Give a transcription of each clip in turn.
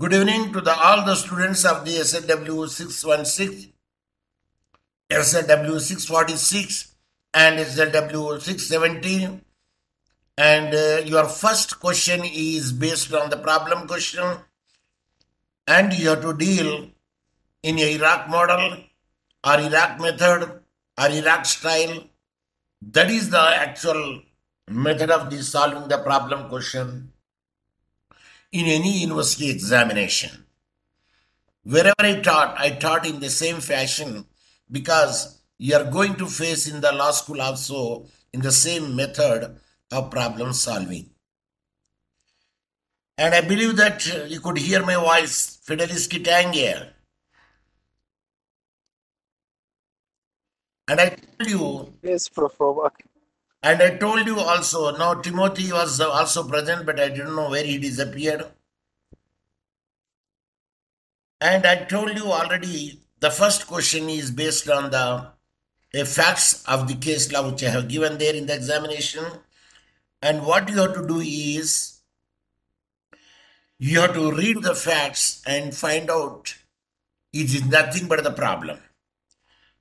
Good evening to all the students of the SLW616, SLW646 and SLW670. And your first question is based on the problem question, and you have to deal in a IRAC model or IRAC method or IRAC style. That is the actual method of solving the problem question in any university examination. Wherever I taught in the same fashion, because you are going to face in the law school also in the same method of problem solving. And I believe that you could hear my voice, Fidelis Kitangia. And I told you. Yes, Prof. And I told you also, now Timothy was also present, but I didn't know where he disappeared. And I told you already, the first question is based on the facts of the case law which I have given there in the examination. And what you have to do is, you have to read the facts and find out it is nothing but the problem.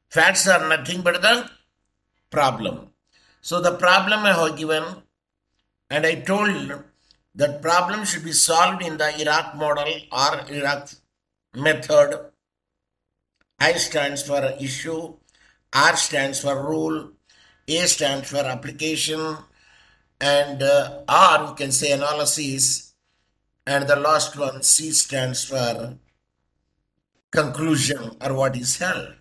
Facts are nothing but the problem. So the problem I have given, and I told that problem should be solved in the IRAC model or IRAC method. I stands for issue, R stands for rule, A stands for application, and R you can say analysis, and the last one C stands for conclusion or what is held.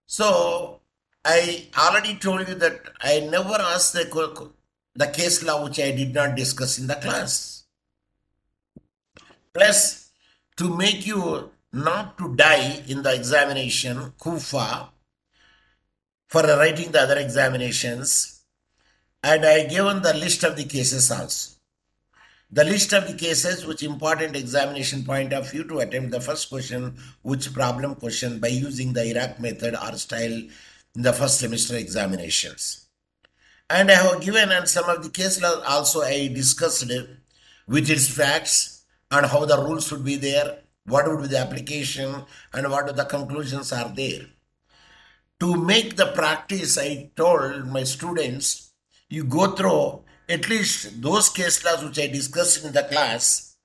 So I already told you that I never asked the case law which I did not discuss in the class. Plus, to make you not to die in the examination, Kufa, for writing the other examinations, and I given the list of the cases also. The list of the cases which important examination point of view to attempt the first question, which problem question by using the IRAC method or style in the first semester examinations. And I have given and some of the case law also I discussed with its facts and how the rules would be there, what would be the application, and what are the conclusions are there. To make the practice, I told my students, you go through at least those case laws which I discussed in the class,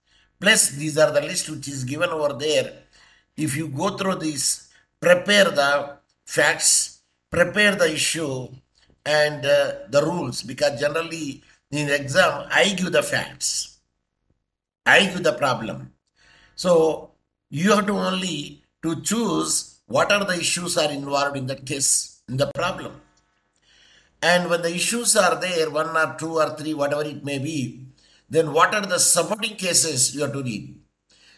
plus these are the list which is given over there. If you go through this, prepare the facts, prepare the issue and the rules, because generally in the exam, I give the facts. I give the problem. So you have to only to choose what are the issues are involved in that case, in the problem. And when the issues are there, 1 or 2 or 3, whatever it may be, then what are the supporting cases you have to read.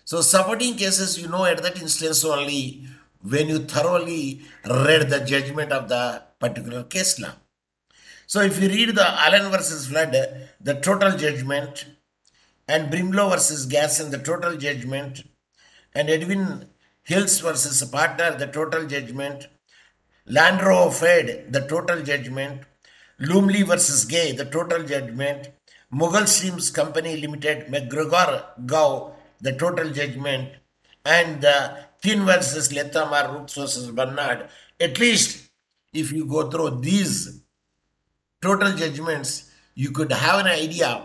So supporting cases, you know at that instance only when you thoroughly read the judgment of the particular case law. So if you read the Allen versus Flood, the total judgment, and Brimlow versus Gasson, the total judgment, and Edwin Hills versus Partner, the total judgment, Landro Fed, the total judgment, Lumley versus Gay, the total judgment, Mughal Steams Company Limited, McGregor Gow, the total judgment, and Thin versus Lethamar, Rooks versus Bernard. At least if you go through these total judgments, you could have an idea.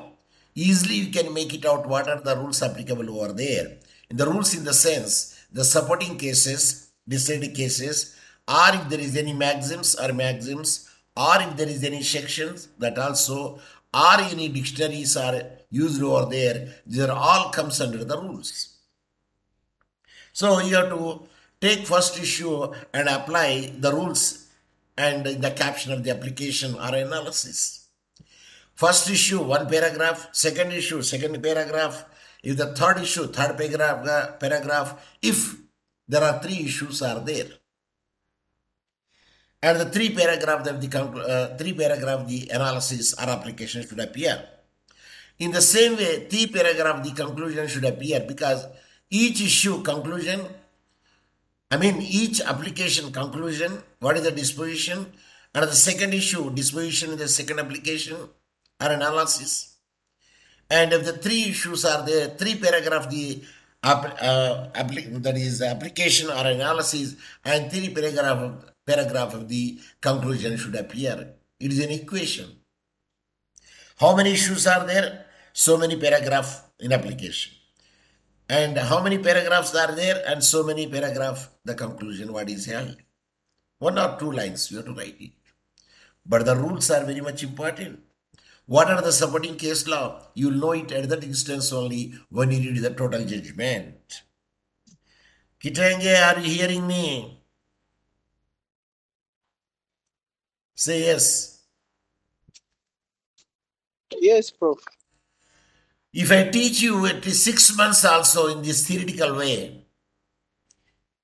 Easily you can make it out what are the rules applicable over there. In the rules in the sense, the supporting cases, decided cases, or if there is any maxims, or if there is any sections, that also, or any dictionaries are used over there, these are all comes under the rules. So you have to take first issue and apply the rules and in the caption of the application or analysis. First issue, 1 paragraph, second issue, 2nd paragraph, if the third issue, 3rd paragraph, if there are 3 issues are there. And the 3 paragraph of the analysis or application should appear. In the same way, 3 paragraph the conclusion should appear, because each issue conclusion, each application conclusion, what is the disposition, and the second issue, disposition in the second application or analysis. And if the three issues are there, three paragraph that is application or analysis, and three paragraph of the conclusion should appear. It is an equation. How many issues are there? So many paragraph in application. And how many paragraphs are there? And so many paragraph the conclusion what is held. 1 or 2 lines you have to write it. But the rules are very much important. What are the supporting case law? You will know it at that instance only when you read the total judgment. Kitenge, are you hearing me? Say yes. Yes, Prof. If I teach you at least 6 months also in this theoretical way,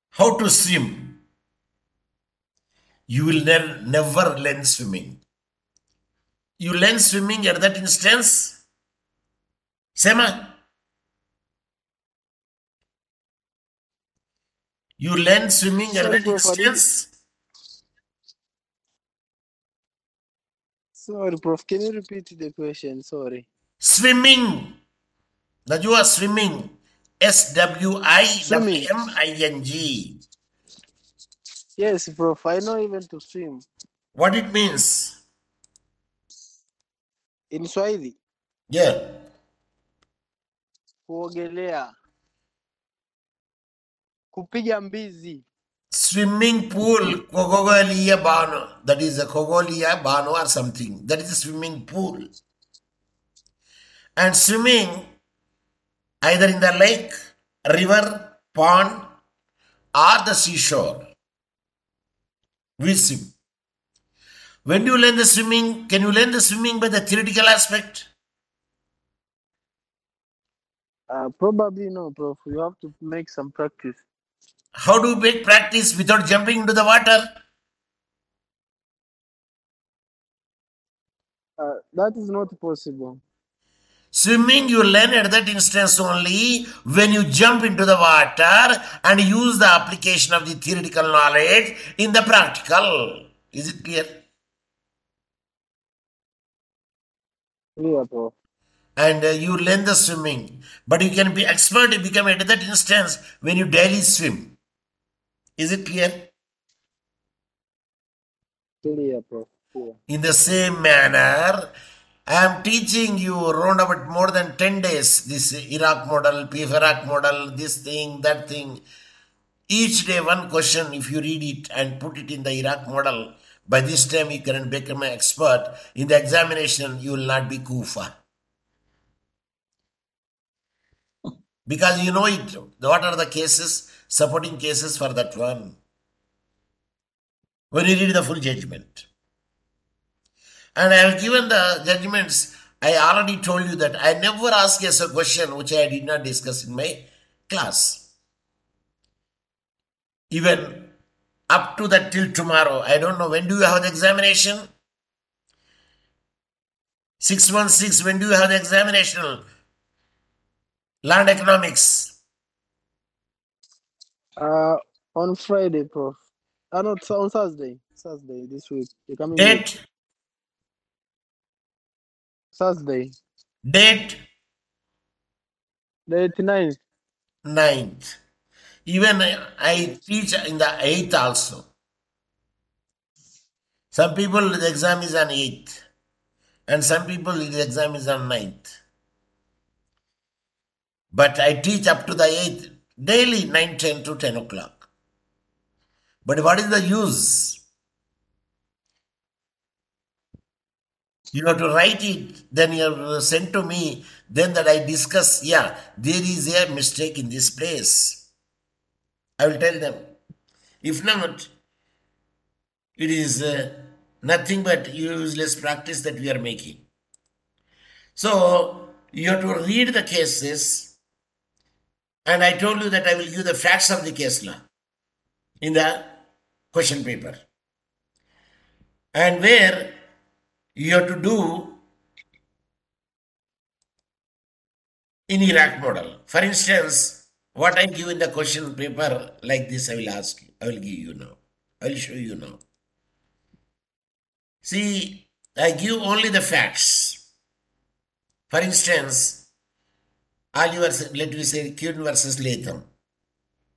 how to swim, you will never learn swimming. You learn swimming at that instance? Sema? You learn swimming at Sorry, that Prof. instance? Sorry, Prof. Can you repeat the question? Sorry. Swimming. That you are swimming. SWIMMING. Yes, Prof. I know even to swim. What it means? In Swahili. Yeah. Kuogelea. Kupiga mbizi. Swimming pool. Kogolia Bano. That is a Kogolia Bano or something. That is a swimming pool. And swimming either in the lake, river, pond, or the seashore. We swim. When do you learn the swimming? Can you learn the swimming by the theoretical aspect? Probably no, Prof. You have to make some practice. How do you make practice without jumping into the water? That is not possible. Swimming you learn at that instance only when you jump into the water and use the application of the theoretical knowledge in the practical. Is it clear? Clear, Prof. And you learn the swimming. But you can be expert, you become at that instance when you daily swim. Is it clear? Clear, Prof. Clear. In the same manner, I am teaching you around about more than 10 days, this IRAC model, PFIRAC model, this thing, that thing. Each day one question, if you read it and put it in the IRAC model, by this time you can become an expert. In the examination, you will not be Kufa. Because you know it. What are the cases, supporting cases for that one? When you read the full judgment. And I have given the judgments. I already told you that I never ask as a question which I did not discuss in my class. Even up to that till tomorrow. I don't know. When do you have the examination? 616. When do you have the examination? Land economics. On Friday, Prof. No, on Thursday. Thursday this week. The coming Date? week. Thursday. Date? The 9th. 9th. Even I teach in the 8th also. Some people the exam is on 8th. And some people the exam is on 9th. But I teach up to the 8th. Daily 9, 10 to 10 o'clock. But what is the use? You have to write it, then you have sent to me, then that I discuss, yeah, there is a mistake in this place. I will tell them. If not, it is nothing but useless practice that we are making. So, you have to read the cases, and I told you that I will give the facts of the case law in the question paper. And where you have to do in IRAC model. For instance, what I give in the question paper like this, I will ask you. I will give you now. I will show you now. See, I give only the facts. For instance, all your, let me say, Kuhn versus Latham.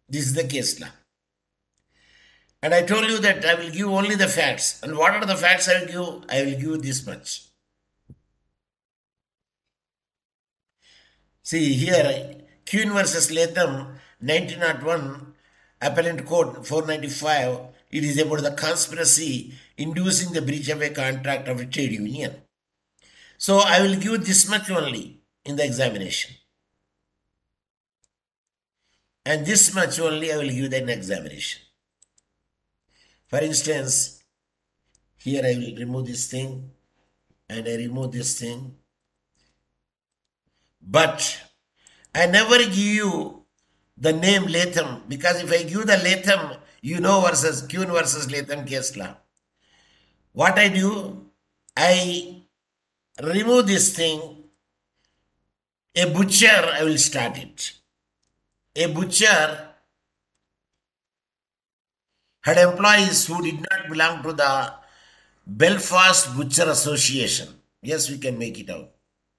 This is the case law. And I told you that I will give only the facts. And what are the facts I will give? I will give this much. See here, Kuhn versus Latham, 1901, Appellant Code 495. It is about the conspiracy inducing the breach of a contract of a trade union. So I will give this much only in the examination. And this much only I will give in examination. For instance, here I will remove this thing and I remove this thing. But I never give you the name Latham, because if I give the Latham, you know, versus Kuhn versus Latham case law. What I do, I remove this thing. A butcher, I will start it. A butcher had employees who did not belong to the Belfast Butcher Association. Yes, we can make it out,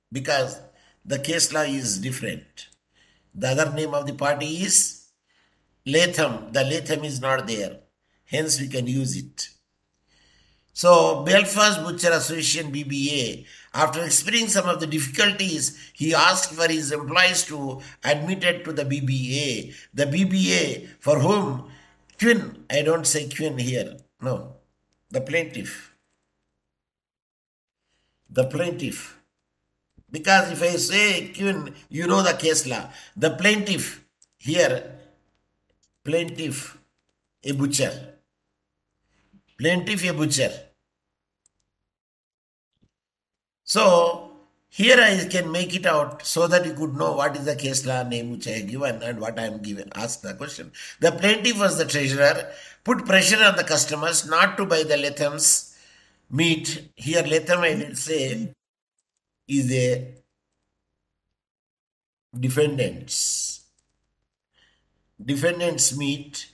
because the case law is different. The other name of the party is Latham. The Latham is not there. Hence, we can use it. So, Belfast Butcher Association BBA, after experiencing some of the difficulties, he asked for his employees to admit it to the BBA. The BBA for whom Quinn, I don't say Quinn here, no, the plaintiff. The plaintiff. Because if I say Quinn, you know the case law. The plaintiff here, plaintiff, a butcher. Plaintiff, a butcher. So, here I can make it out so that you could know what is the case law name which I have given and what I am given. Ask the question. The plaintiff was the treasurer, put pressure on the customers not to buy the Latham's meat. Here Latham, I did say, is a defendant's meat.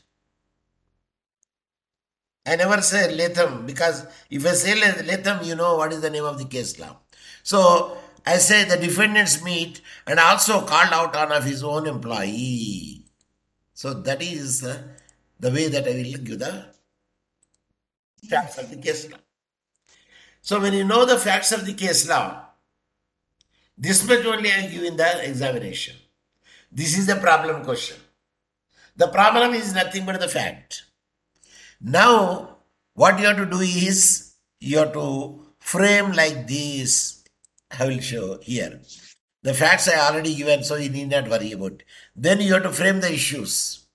I never say Latham, because if I say Latham, you know what is the name of the case law. So I say the defendant's meat, and also called out one of his own employee. So that is the way that I will give the facts of the case law. So when you know the facts of the case law, this much only I give in the examination. This is the problem question. The problem is nothing but the fact. Now, what you have to do is, you have to frame like this. I will show here. The facts I already given, so you need not worry about it. Then you have to frame the issues.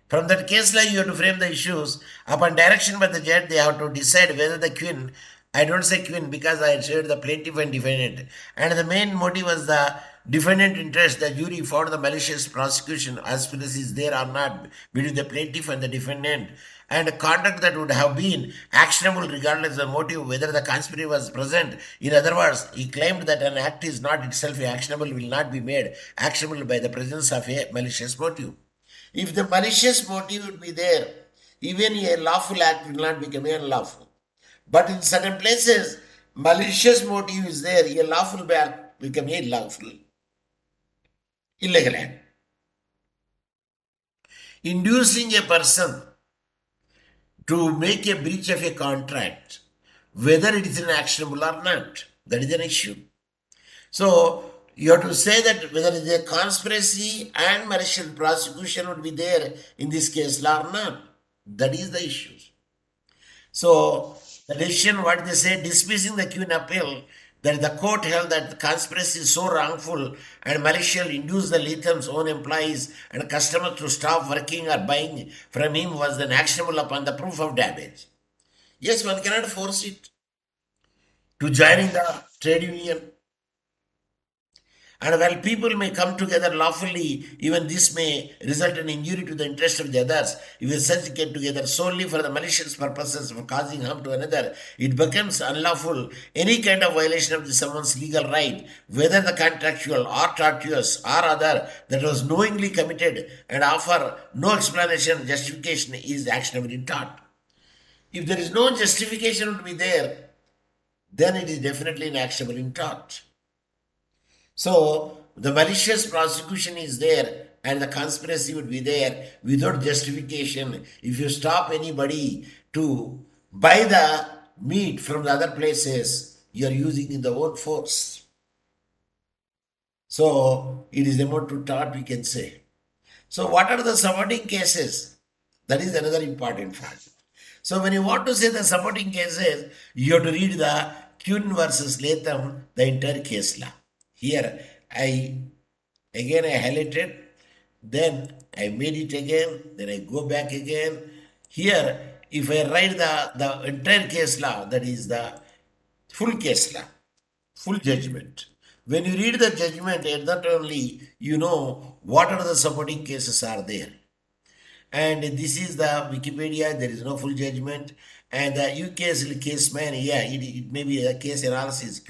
From that case law, you have to frame the issues. Upon direction by the judge, they have to decide whether the Quinn, I don't say Quinn because I showed the plaintiff and defendant. And the main motive was the defendant interest. The jury found the malicious prosecution aspiracy is there or not between the plaintiff and the defendant. And conduct that would have been actionable regardless of the motive, whether the conspiracy was present. In other words, he claimed that an act is not itself actionable, will not be made actionable by the presence of a malicious motive. If the malicious motive would be there, even a lawful act will not become unlawful. But in certain places, malicious motive is there, a lawful act become unlawful. Illegal act. Inducing a person to make a breach of a contract, whether it is an actionable or not, that is an issue. So, you have to say that whether it is a conspiracy and malicious prosecution would be there in this case law or not. That is the issue. So, the decision, what they say, dismissing the Quinn appeal, that the court held that the conspiracy is so wrongful and malicious induced the Latham's own employees and customers to stop working or buying from him was then actionable upon the proof of damage. Yes, one cannot force it to join in the trade union. And while people may come together lawfully, even this may result in injury to the interest of the others. If such get together solely for the malicious purposes of causing harm to another, it becomes unlawful. Any kind of violation of someone's legal right, whether the contractual or tortious or other, that was knowingly committed and offer no explanation or justification is actionable in tort. If there is no justification to be there, then it is definitely an actionable in tort. So the malicious prosecution is there and the conspiracy would be there without justification. If you stop anybody to buy the meat from the other places, you are using in the own force. So it is about to taught, we can say. So what are the supporting cases? That is another important fact. So when you want to say the supporting cases, you have to read the Kuhn versus Latham, the entire case law. Here I again I highlighted, then I made it again, then I go back again. Here, if I write the entire case law, that is the full case law, full judgment. When you read the judgment, at that only you know what are the supporting cases are there. And this is the Wikipedia, there is no full judgment. And the UK's case man, yeah, it may be a case analysis,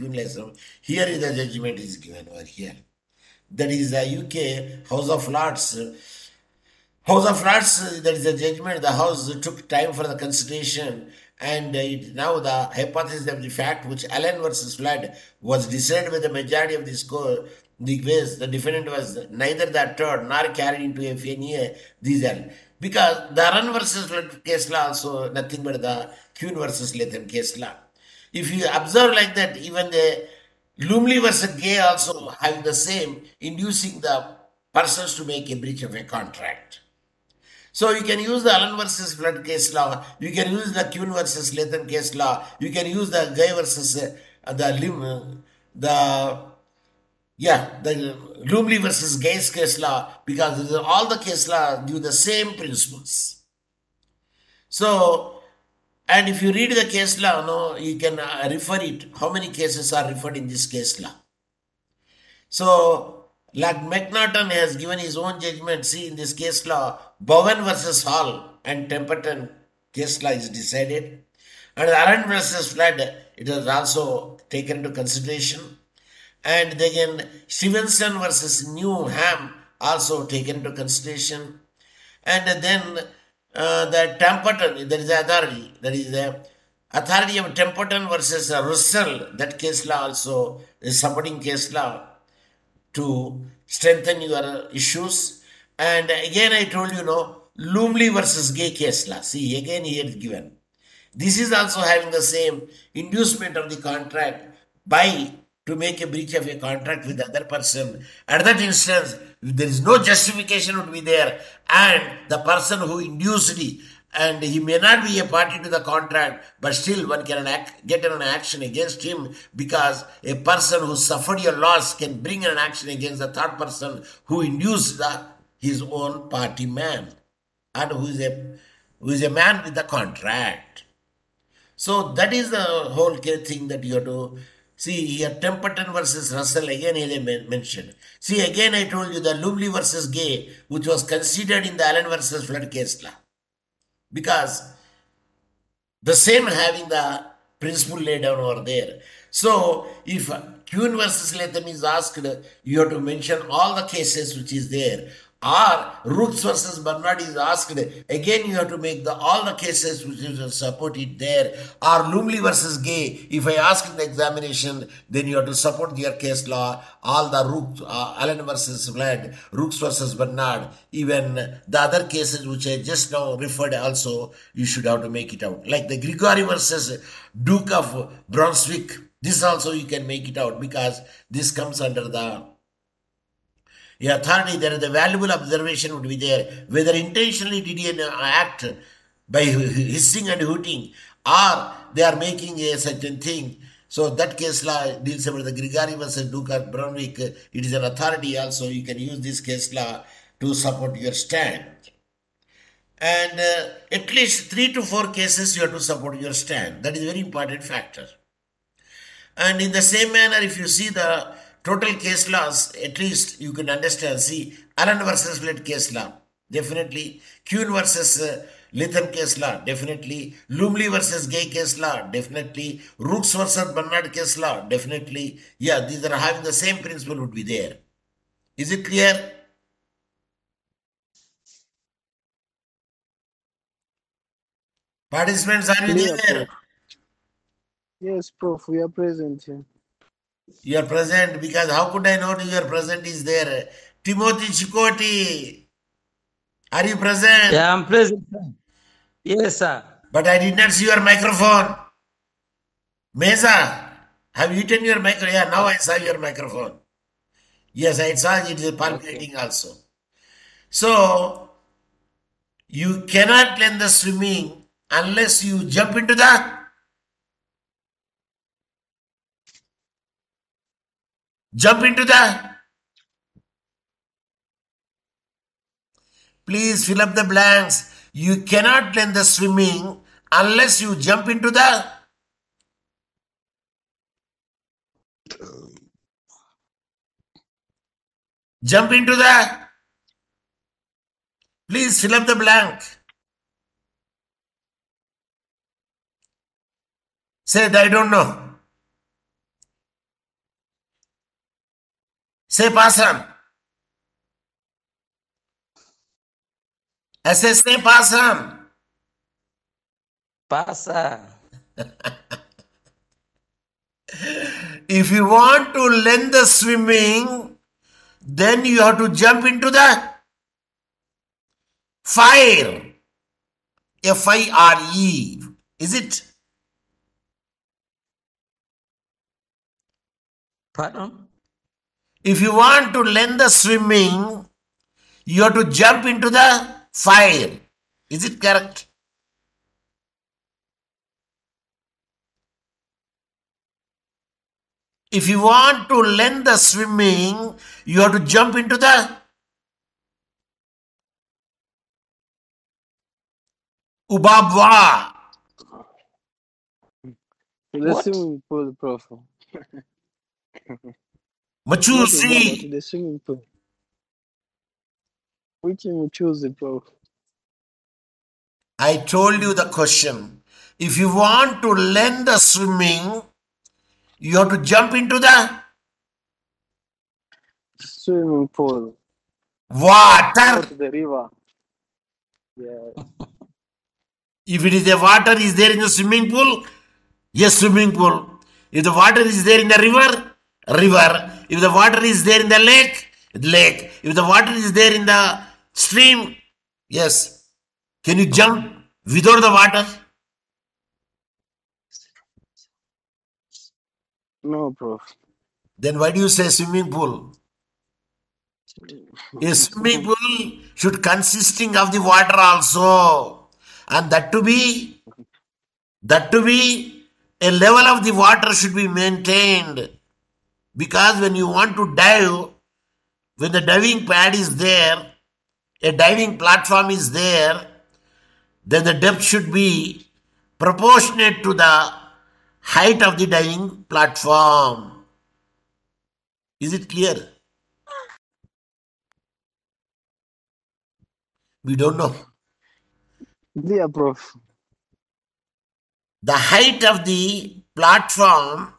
here is the judgment is given over here. That is the UK House of Lords. House of Lords, that is the judgment. The House took time for the consideration, and now the hypothesis of the fact which Allen versus Flood was decided by the majority of the score. The case, the defendant was neither the third nor carried into FNA. These are because the Allen versus Flood case law also nothing but the Kuhn versus Latham case law. If you observe like that, even the Lumley versus Gay also having the same, inducing the persons to make a breach of a contract. So you can use the Allen versus Flood case law, you can use the Kuhn versus Latham case law, you can use the Gay versus the Lumley versus Gay's case law, because all the case law do the same principles. So, and if you read the case law, no, you can refer it. How many cases are referred in this case law? So, like McNaughton has given his own judgment. See, in this case law, Bowen versus Hall and Templeton case law is decided. And Allen versus Flood, it was also taken into consideration. And then Stevenson versus Newham also taken into consideration. And then the Templeton, there is the authority, that is the authority of Templeton versus Russell, that case law also is supporting case law to strengthen your issues. And again, I told you, Lumley versus Gay case law. See, again, here is given. This is also having the same inducement of the contract by to make a breach of a contract with the other person. At that instance, if there is no justification would be there, and the person who induced it, and he may not be a party to the contract, but still one can get an action against him, because a person who suffered your loss can bring an action against the third person who induced his own party man, and who is a man with the contract. So that is the whole thing that you have to see here. Templeton versus Russell, again he mentioned. See, again I told you the Lumley versus Gay, which was considered in the Allen versus Flood case law, because the same having the principle laid down over there. So if Kuhn versus Latham is asked, you have to mention all the cases which is there. Or Rooks versus Bernard is asked, again you have to make all the cases which is supported there. Or Lumley versus Gay, if I ask in the examination, then you have to support their case law. All the Rooks, Allen versus Vlad, Rooks versus Bernard, even the other cases which I just now referred also, you should have to make it out. Like the Grigori versus Duke of Brunswick, this also you can make it out, because this comes under the authority. There is a valuable observation would be there, whether intentionally did he act by hissing and hooting, or they are making a certain thing. So that case law deals about the Grigori versus Duke of Brunswick. It is an authority also. You can use this case law to support your stand. And at least 3 to 4 cases you have to support your stand. That is a very important factor. And in the same manner, if you see the total case laws, at least you can understand. See, Allen versus Flood case law, definitely. Kuhn versus Latham case law, definitely. Lumley versus Gay case law, definitely. Rooks versus Bernard case law, definitely. Yeah, these are having the same principle would be there. Is it clear? Participants, are you Clear, there? Prof. Yes, Prof, we are present here. You are present because how could I know your present is there? Timothy Chikoti, are you present? Yeah, I'm present, sir. Yes, sir. But I did not see your microphone. Mesa, have you eaten your microphone? Yeah, now I saw your microphone. Yes, I saw it is Okay. palpitating also. So, you cannot learn the swimming unless you jump into the jump into the please fill up the blanks. You cannot learn the swimming unless you jump into the jump into the please fill up the blank. Said I don't know. Say Pasan. I say Pasan. Pasa. If you want to learn the swimming, then you have to jump into the fire. Fire. Is it? Pardon? If you want to learn the swimming, you have to jump into the fire. Is it correct? If you want to learn the swimming, you have to jump into the ubabwa. The What? swimming pool, Prof. Not Uba, but Machusi. the swimming pool. Which one you choose, Prof? I told you the question. If you want to learn the swimming, you have to jump into the Swimming pool. Go water. to the river. Yeah. If it is the water is there in the swimming pool, yes, swimming pool. If the water is there in the river, river. If the water is there in the lake, lake. If the water is there in the stream, yes. Can you jump without the water? No, Prof. Then why do you say swimming pool? A swimming pool should consisting of the water also. And that to be a level of the water should be maintained. Because when you want to dive, when the diving pad is there, a diving platform is there, then the depth should be proportionate to the height of the diving platform. Is it clear? We don't know. Dear Prof. The height of the platform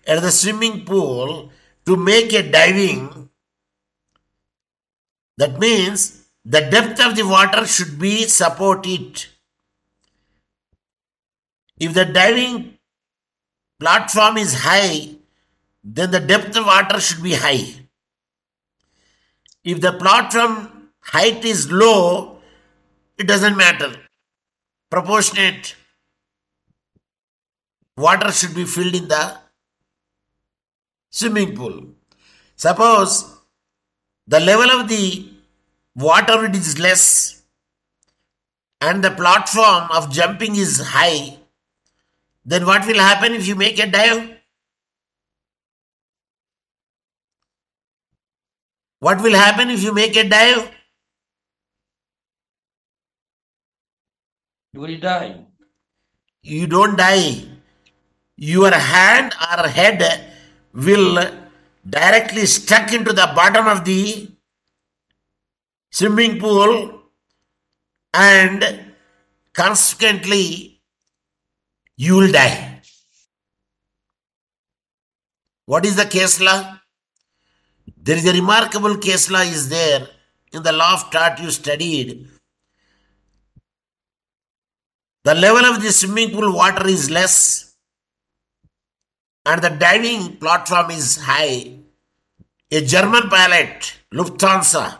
at the swimming pool to make a diving, that means the depth of the water should be support it. If the diving platform is high, then the depth of water should be high. If the platform height is low, it doesn't matter. Proportionate water should be filled in the swimming pool. Suppose the level of the water is less and the platform of jumping is high, then what will happen if you make a dive? What will happen if you make a dive? You will die. You don't die. Your hand or head will directly stuck into the bottom of the swimming pool and consequently you will die. What is the case law? There is a remarkable case law is there in the law of tort you studied. The level of the swimming pool water is less and the diving platform is high. A German pilot, Lufthansa,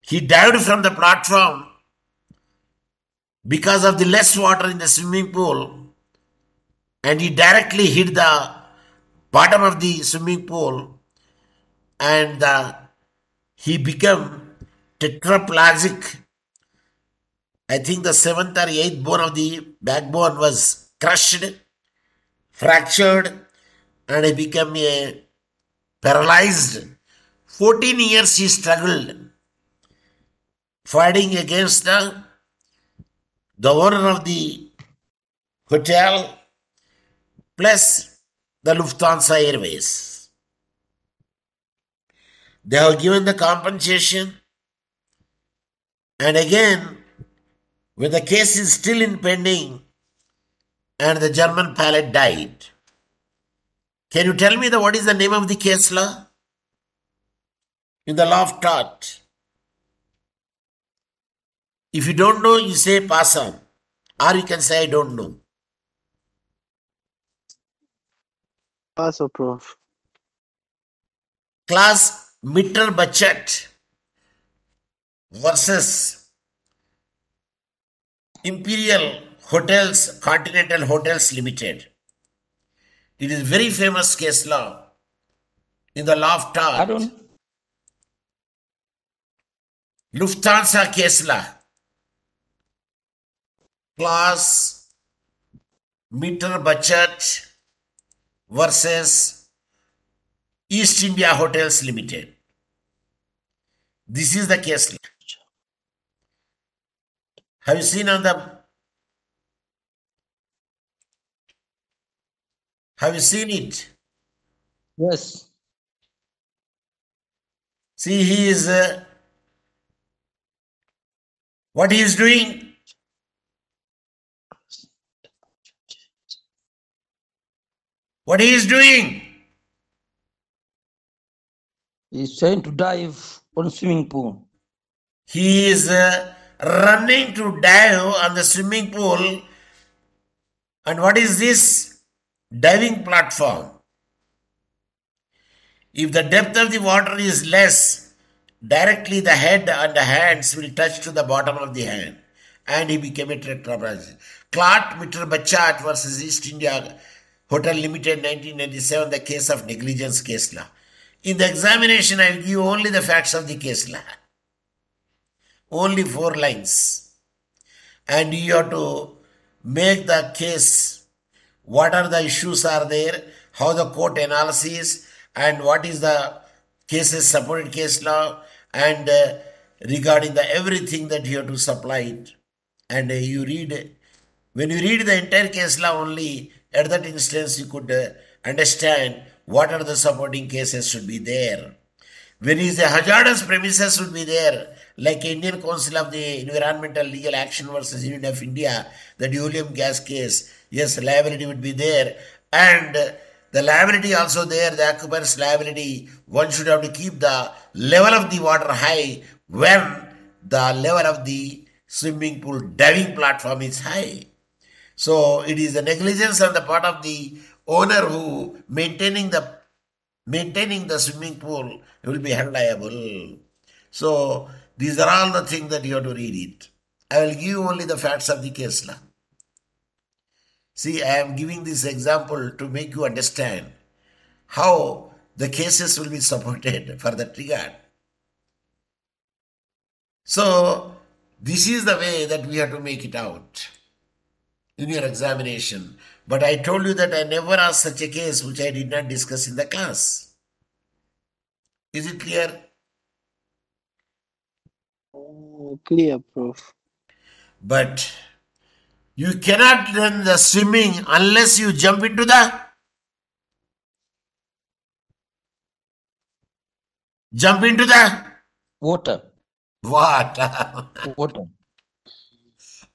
he dived from the platform because of the less water in the swimming pool, and he directly hit the bottom of the swimming pool, and he became tetraplegic. I think the seventh or eighth bone of the backbone was crushed, fractured, and he became a paralyzed. 14 years he struggled, fighting against the owner of the hotel plus the Lufthansa Airways. They have given the compensation, and again, when the case is still in pending, and the German pilot died. Can you tell me what is the name of the case law? In the law of tort. If you don't know, you say pass on. Or you can say I don't know. Pass on, Prof. Class meter budget versus Imperial Hotels, Continental Hotels Limited. It is very famous case law in the law of tort. I don't. Lufthansa case law. Class meter budget versus East India Hotels Limited. This is the case law. Have you seen on the? Have you seen it? Yes. See, he is what he is doing. What he is doing? He's trying to dive on swimming pool. He is running to dive on the swimming pool. And what is this? Diving platform. If the depth of the water is less, directly the head and the hands will touch to the bottom of the hand. And he became a tetraplegic. Clark Mitter Bachat versus East India Hotel Limited 1997, the case of negligence case law. In the examination, I will give only the facts of the case law. Only 4 lines. And you have to make the case. What are the issues are there? How the court analysis and what is the cases supported case law and regarding the everything that you have to supply it. And you read, when you read the entire case law only, at that instance you could understand what are the supporting cases should be there. When is the hazardous premises should be there, like Indian Council of the Environmental Legal Action versus Union of India, the Oleum gas case, yes, liability would be there. And the liability also there, the occupant's liability, one should have to keep the level of the water high when the level of the swimming pool diving platform is high. So it is the negligence on the part of the owner who maintaining the swimming pool will be held liable. So these are all the things that you have to read it. I will give you only the facts of the case law. See, I am giving this example to make you understand how the cases will be supported for that regard. So this is the way that we have to make it out in your examination. But I told you that I never asked such a case which I did not discuss in the class. Is it clear? Clear, Prof. But you cannot learn the swimming unless you jump into the Water. water. Water.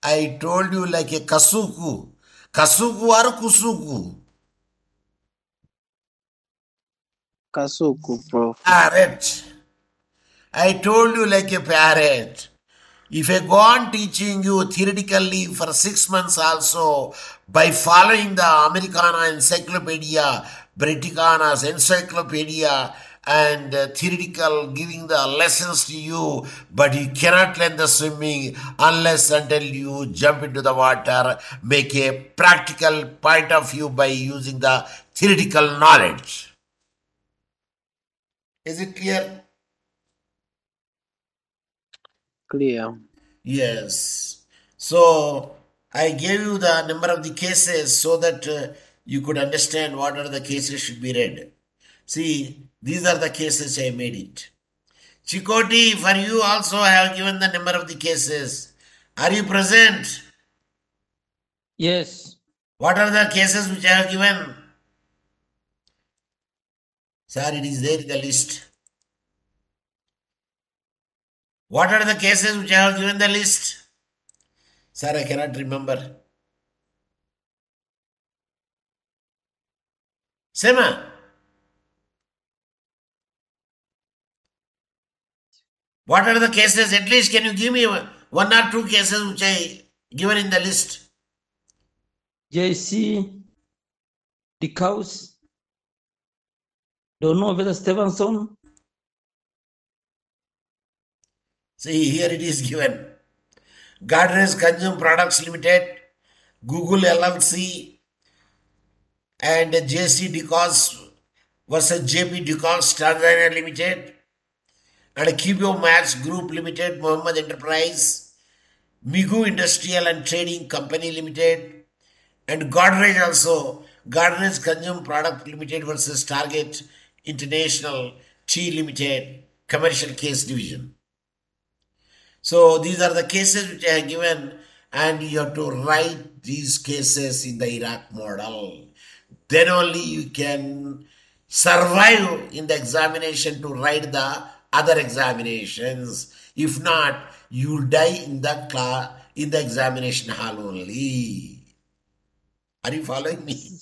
I told you like a kasuku. Kasuku or kusuku? Kasuku, Prof. Parrot. I told you like a parrot. If I go on teaching you theoretically for 6 months also by following the Americana Encyclopedia, Britannica's Encyclopedia, and theoretical giving the lessons to you, but you cannot learn the swimming unless until you jump into the water, make a practical point of view by using the theoretical knowledge. Is it clear? Clear. Yes. So I gave you the number of the cases so that you could understand what are the cases should be read. See, these are the cases I made it. Chikoti, for you also I have given the number of the cases. Are you present? Yes. What are the cases which I have given? Sir, it is there in the list. What are the cases which I have given the list? Sir, I cannot remember. Sema. What are the cases? At least can you give me one or two cases which I given in the list? JC, the cows, Donovan Stevenson. See, here it is given. Godrej Consumer Products Limited, Google LLC, and JC Decos versus JP Decos Tanzania Limited, and Kibio Max Group Limited, Mohammed Enterprise, Migu Industrial and Trading Company Limited, and Godrej also, Godrej Consumer Product Limited versus Target International Tea Limited, Commercial Case Division. So these are the cases which I have given, and you have to write these cases in the IRAC model. Then only you can survive in the examination to write the other examinations. If not, you will die in the class, in the examination hall only. Are you following me?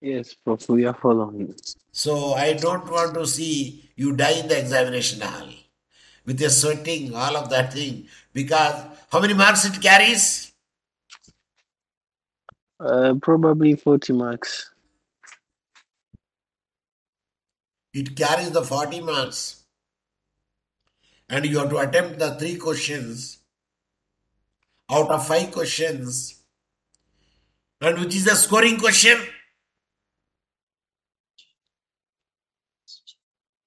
Yes, Prof. We are following. So I don't want to see you die in the examination hall with your sweating, all of that thing. Because how many marks it carries? Probably 40 marks. It carries the 40 marks. And you have to attempt the 3 questions out of 5 questions. And which is the scoring question?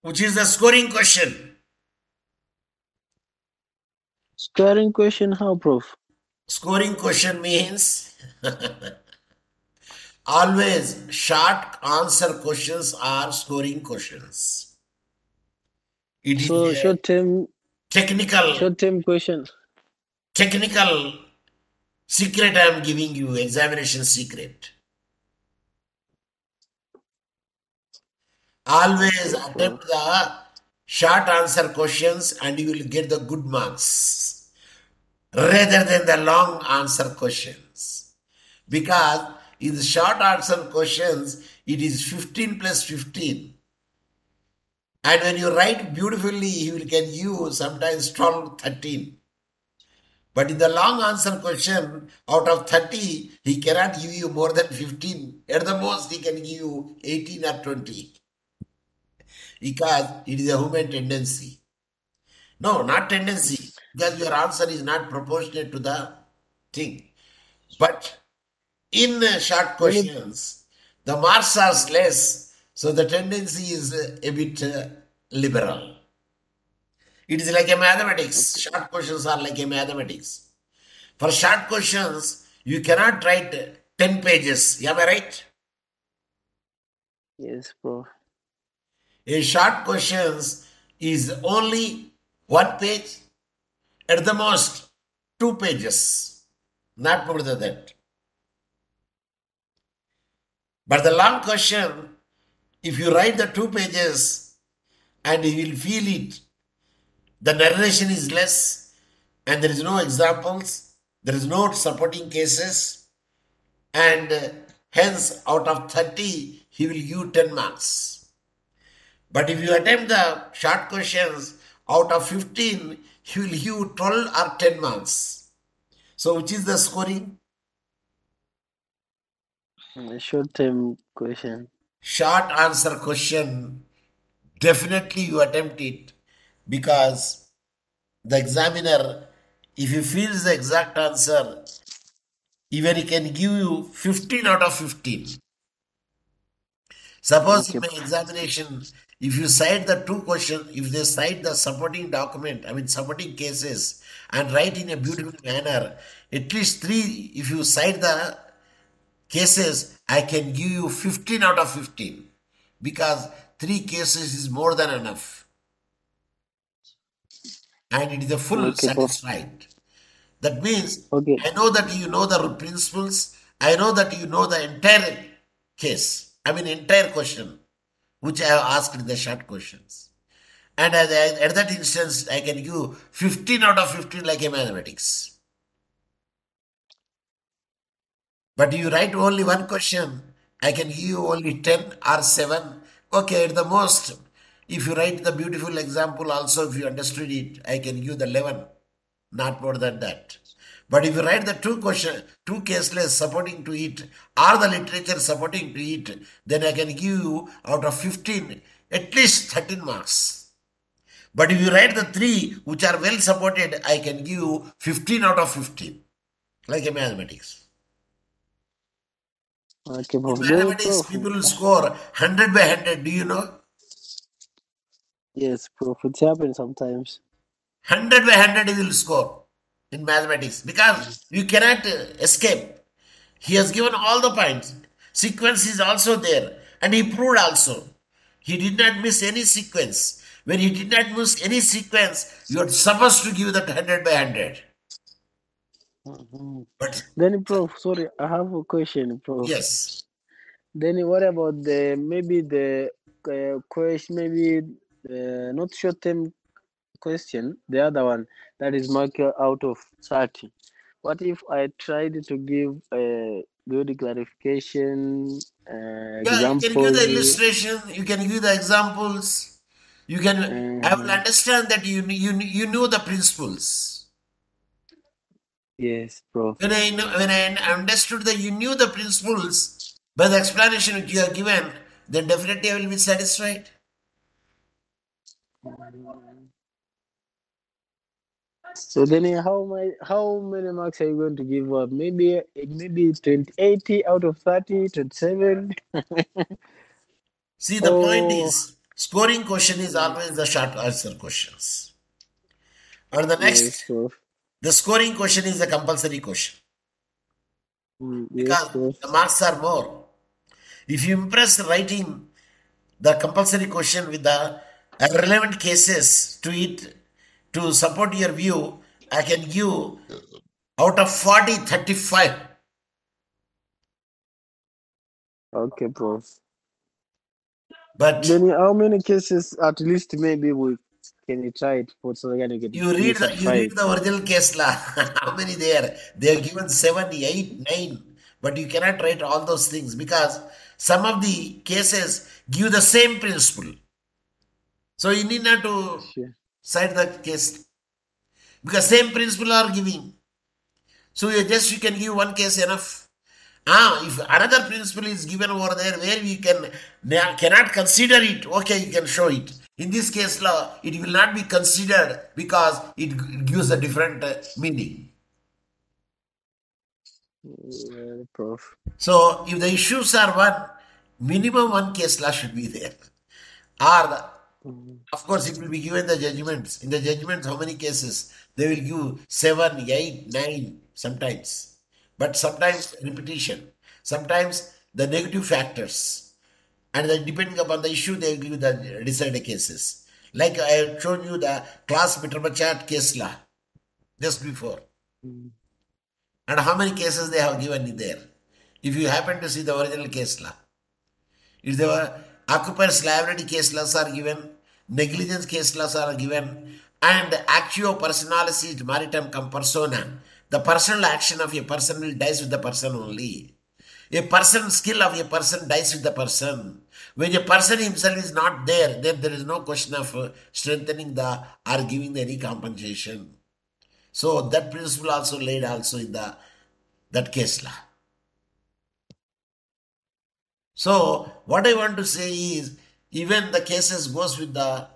Which is the scoring question? Scoring question, how, Prof? Scoring question means always short answer questions are scoring questions. It is So a short-term technical secret I am giving you, examination secret. Always attempt the short answer questions and you will get the good marks rather than the long answer questions. Because in the short answer questions, it is 15 plus 15. And when you write beautifully, he will can give sometimes 12, 13. But in the long answer question, out of 30, he cannot give you more than 15. At the most, he can give you 18 or 20. Because it is a human tendency. No, not tendency. Because your answer is not proportionate to the thing. But in short questions, the marks are less. So the tendency is a bit liberal. It is like a mathematics. Short questions are like a mathematics. For short questions, you cannot write 10 pages. Am I right? Yes, Prof. A short questions is only 1 page, at the most 2 pages, not more than that. But the long question, if you write the 2 pages and you will feel it, the narration is less and there is no examples, there is no supporting cases, and hence out of 30, he will give 10 marks. But if you attempt the short questions, Out of 15, he will give 12 or 10 marks. So which is the scoring? A short-term question. Short answer question. Definitely you attempt it, because the examiner, if he feels the exact answer, even he can give you 15 out of 15. Suppose in Okay, my examination, if you cite the two questions, if they cite the supporting document, supporting cases, and write in a beautiful manner, at least three, if you cite the cases, I can give you 15 out of 15, because three cases is more than enough. And it is a full okay, Prof. satisfied. That means Okay, I know that you know the principles. I know that you know the entire case. Entire question, which I have asked in the short questions. And at that instance, I can give 15 out of 15 like a mathematics. But you write only one question, I can give you only 10 or 7. Okay, at the most, if you write the beautiful example also, if you understood it, I can give the 11, not more than that. But if you write the two caseless supporting to it, or the literature supporting to it, then I can give you out of 15, at least 13 marks. But if you write the three which are well supported, I can give you 15 out of 15, like a mathematics. okay, In Prof. mathematics, Prof. people score 100 by 100. Do you know? Yes, Prof. It's happened sometimes. 100 by 100 he will score in mathematics, because you cannot escape. He has given all the points. Sequence is also there, and he proved also. He did not miss any sequence. When he did not miss any sequence, you are supposed to give that 100 by 100. But Then, Prof, sorry, I have a question, Prof. yes, Then what about the question, maybe not short-term question, the other one that is marked out of 30. What if I tried to give a good clarification, yeah, you can give the examples? illustration, you can give the examples, you can. I will understand that you know the principles. Yes, Prof. When I understood that you knew the principles by the explanation which you have given, then definitely I will be satisfied. So then, how many marks are you going to give up? Maybe 20, 80 out of 30, 27. See, the point Oh, is, scoring question is always the short answer questions. And the yes, next, Prof. the scoring question is the compulsory question, Yes, because Prof. the marks are more. If you impress writing the compulsory question with the relevant cases to it to support your view, I can give out of 40, 35. Okay, Prof. But Then how many cases at least maybe we can you try it for so that you can be you read certified? the original case law. How many there? They have given 7, 8, 9. But you cannot write all those things, because some of the cases give the same principle. So you need not to Sure. cite the case, because same principle are giving. So you can give one case enough. If another principle is given over there where we cannot consider it, okay, you can show it. In this case law, it will not be considered because it gives a different meaning. Yeah, Prof. So if the issues are one, minimum one case law should be there. Or of course, it will be given the judgments. In the judgments, how many cases? They will give 7, 8, 9 sometimes. But sometimes repetition. Sometimes the negative factors. And then depending upon the issue, they will give the decided cases. Like I have shown you the class Mitrabachat case law just before. And how many cases they have given in there. If you happen to see the original case law. If there were occupiers liability case laws are given, negligence case laws are given, and actio personalis maritime cum persona. The personal action of a person will dies with the person only. A person, skill of a person dies with the person. When a person himself is not there, then there is no question of strengthening the or giving any compensation. So that principle also laid also in that case law. So what I want to say is, even the cases goes with the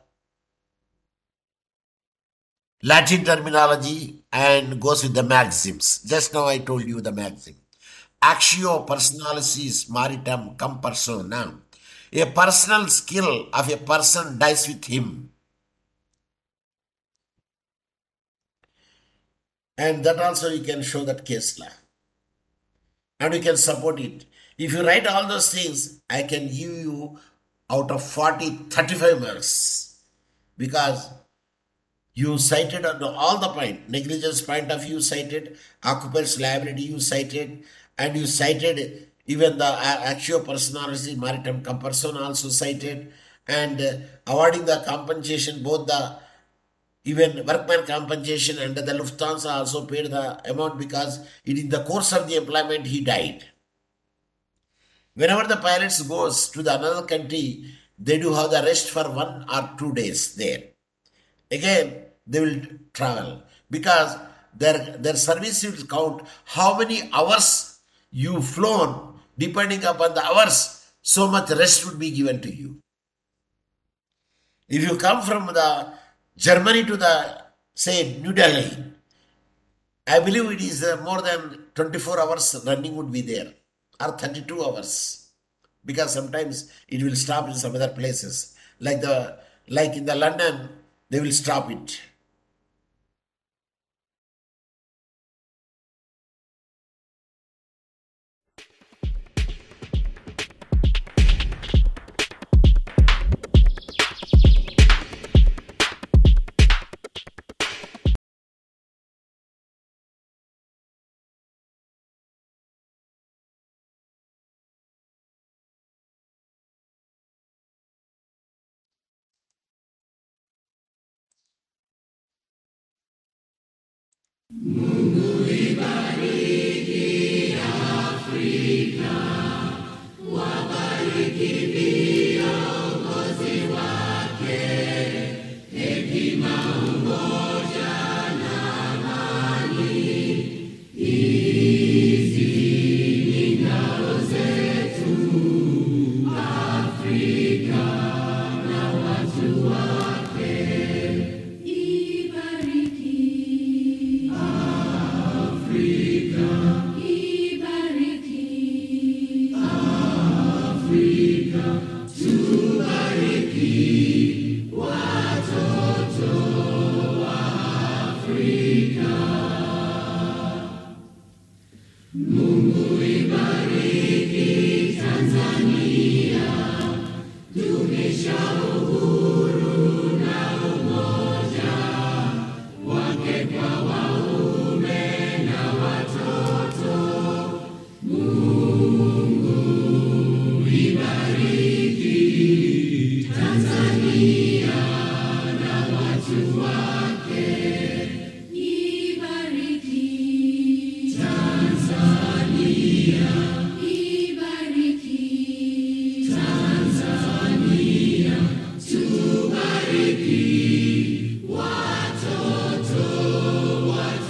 Latin terminology and goes with the maxims. Just now I told you the maxim. Actio personalis maritem cum persona. A personal skill of a person dies with him. And that also you can show that case law. And you can support it. If you write all those things, I can give you out of 40, 35 marks. Because you cited on all the point, negligence point of view cited, occupant's liability you cited, and you cited even the actio personalis maritem cum persona also cited, and awarding the compensation, both the even workman compensation and the Lufthansa also paid the amount because in the course of the employment he died. Whenever the pilots goes to the another country, they do have the rest for 1 or 2 days there. Again, they will travel because their service will count how many hours you flown. Depending upon the hours, so much rest would be given to you. If you come from the Germany to the, say, New Delhi, I believe it is more than 24 hours running would be there, or 32 hours, because sometimes it will stop in some other places. Like in the London, they will stop it.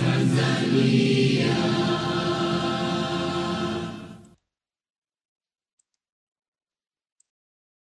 Tanzania.